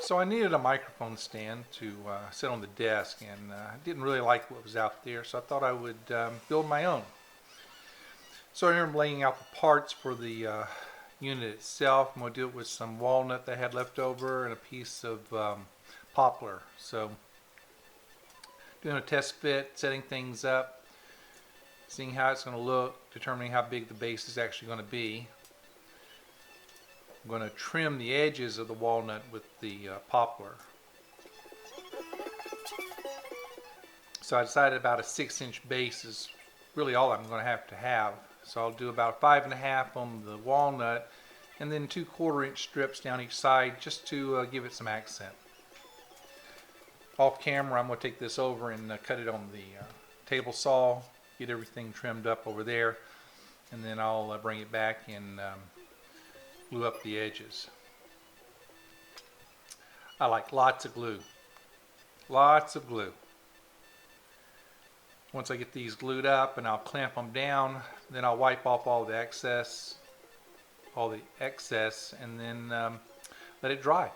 So I needed a microphone stand to sit on the desk, and I didn't really like what was out there, so I thought I would build my own. So here I'm laying out the parts for the unit itself. I'm going to do it with some walnut that I had left over and a piece of poplar. So doing a test fit, setting things up, seeing how it's going to look, determining how big the base is actually going to be. I'm going to trim the edges of the walnut with the poplar. So I decided about a 6-inch base is really all I'm going to have. So I'll do about 5.5 on the walnut and then 2 1/4-inch strips down each side just to give it some accent. Off camera I'm going to take this over and cut it on the table saw, get everything trimmed up over there, and then I'll bring it back and glue up the edges. I like lots of glue. Lots of glue. Once I get these glued up, and I'll clamp them down, then I'll wipe off all the excess, and then let it dry.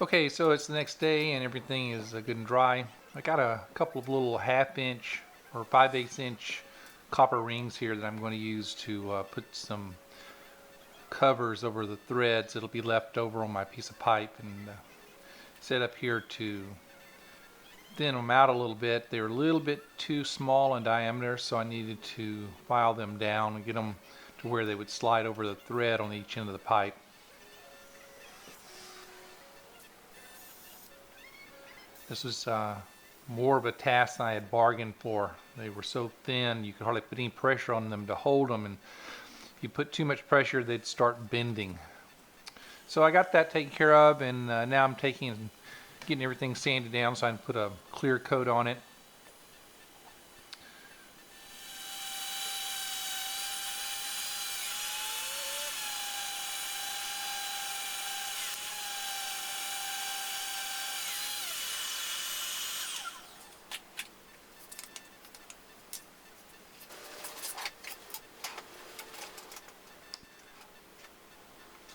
Okay, so it's the next day and everything is good and dry. I got a couple of little 1/2-inch or 5/8 inch copper rings here that I'm going to use to put some covers over the threads that'll be left over on my piece of pipe, and set up here to thin them out a little bit. They're a little bit too small in diameter, so I needed to file them down and get them to where they would slide over the thread on each end of the pipe. This was more of a task than I had bargained for. They were so thin you could hardly put any pressure on them to hold them, and if you put too much pressure they'd start bending. So I got that taken care of, and now I'm getting everything sanded down so I can put a clear coat on it.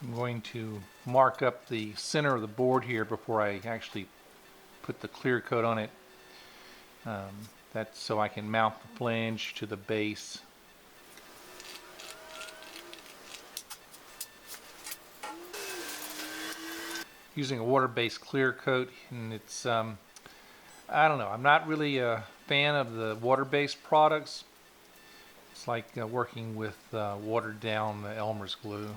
I'm going to mark up the center of the board here before I actually put the clear coat on it. That's so I can mount the flange to the base. Using a water-based clear coat, and it's I don't know, I'm not really a fan of the water-based products. It's like working with watered down Elmer's glue.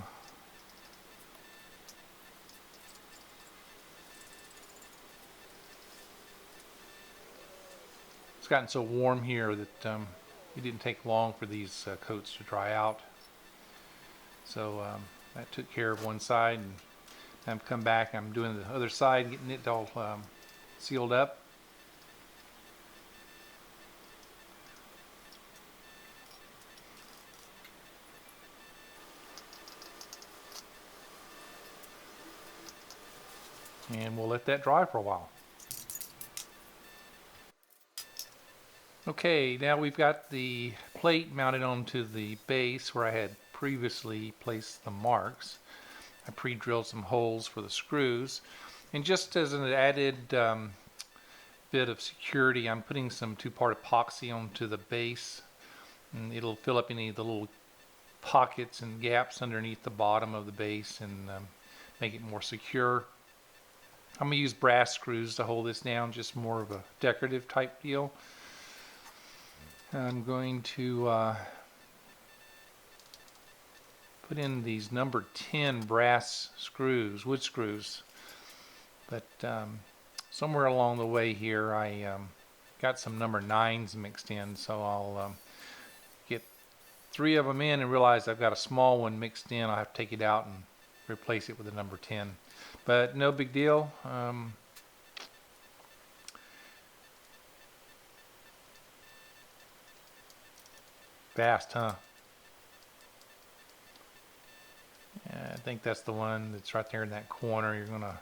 It's gotten so warm here that it didn't take long for these coats to dry out. So that took care of one side, and I've come back, I'm doing the other side, getting it all sealed up. And we'll let that dry for a while. Okay, now we've got the plate mounted onto the base where I had previously placed the marks. I pre-drilled some holes for the screws, and just as an added bit of security, I'm putting some 2-part epoxy onto the base, and it'll fill up any of the little pockets and gaps underneath the bottom of the base and make it more secure. I'm going to use brass screws to hold this down, just more of a decorative type deal. I'm going to put in these number 10 brass screws, wood screws, but somewhere along the way here I got some number 9s mixed in, so I'll get 3 of them in and realize I've got a small one mixed in. I'll have to take it out and replace it with the number 10. But no big deal. Fast, huh? Yeah, I think that's the one that's right there in that corner. You're gonna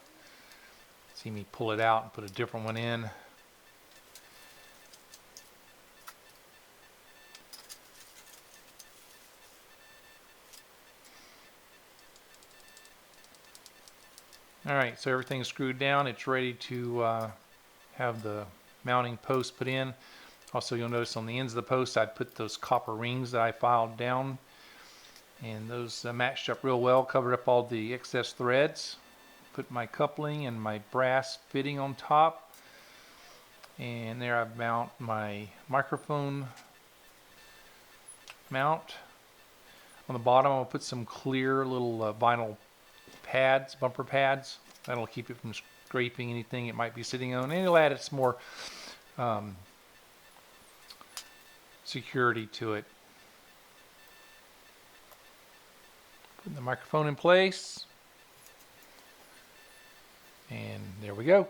see me pull it out and put a different one in. Alright, so everything's screwed down. It's ready to have the mounting post put in. Also, you'll notice on the ends of the post I put those copper rings that I filed down, and those matched up real well, covered up all the excess threads. Put my coupling and my brass fitting on top, and there I mount my microphone mount. On the bottom I'll put some clear little vinyl pads, bumper pads. That'll keep it from scraping anything it might be sitting on, and it'll add some more security to it. Put the microphone in place, and there we go.